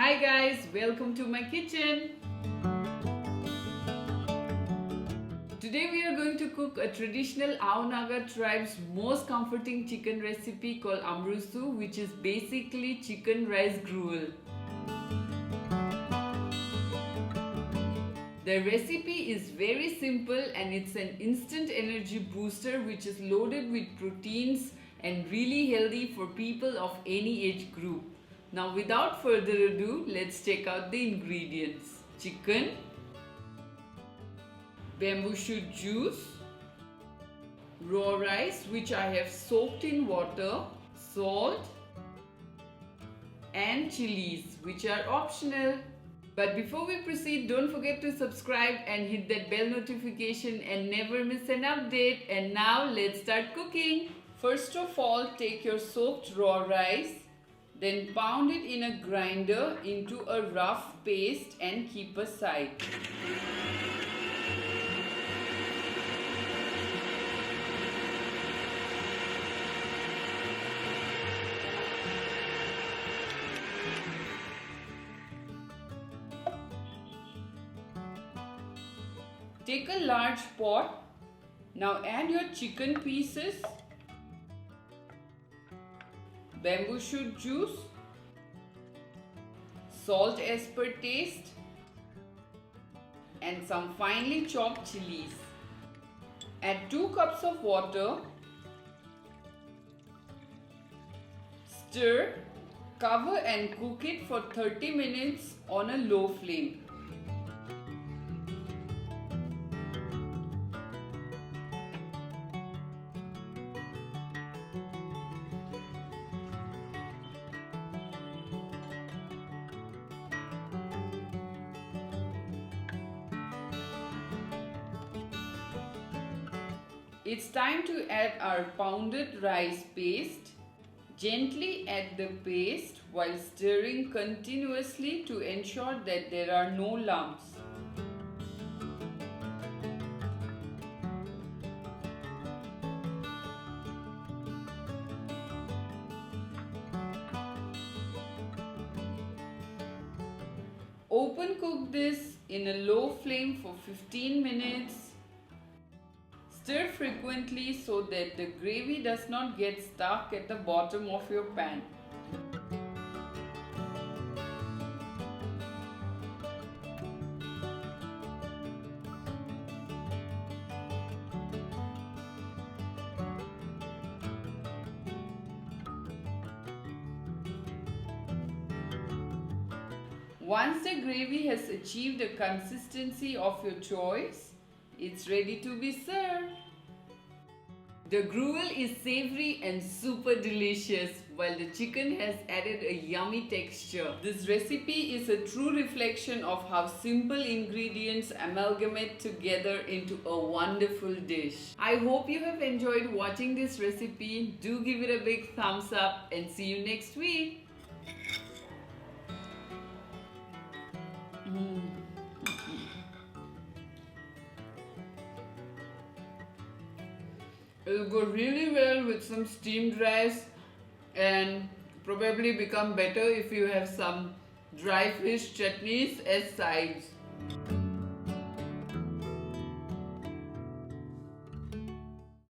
Hi guys, welcome to my kitchen. Today we are going to cook a traditional Naga tribe's most comforting chicken recipe called Amrusu, which is basically chicken rice gruel. The recipe is very simple and it's an instant energy booster which is loaded with proteins and really healthy for people of any age group. Now without further ado, let's check out the ingredients. Chicken, bamboo shoot juice, raw rice which I have soaked in water, salt and chillies which are optional. But before we proceed, don't forget to subscribe and hit that bell notification and never miss an update. And now let's start cooking. First of all, take your soaked raw rice, then pound it in a grinder into a rough paste and keep aside. Take a large pot. Now add your chicken pieces, bamboo shoot juice, salt as per taste, and some finely chopped chilies. Add 2 cups of water. Stir, cover and cook it for 30 minutes on a low flame. It's time to add our pounded rice paste. Gently add the paste while stirring continuously to ensure that there are no lumps. Open cook this in a low flame for 15 minutes. Stir frequently so that the gravy does not get stuck at the bottom of your pan. Once the gravy has achieved a consistency of your choice, it's ready to be served. The gruel is savory and super delicious, while the chicken has added a yummy texture. This recipe is a true reflection of how simple ingredients amalgamate together into a wonderful dish. I hope you have enjoyed watching this recipe. Do give it a big thumbs up and see you next week. It will go really well with some steamed rice and probably become better if you have some dry fish chutneys as sides.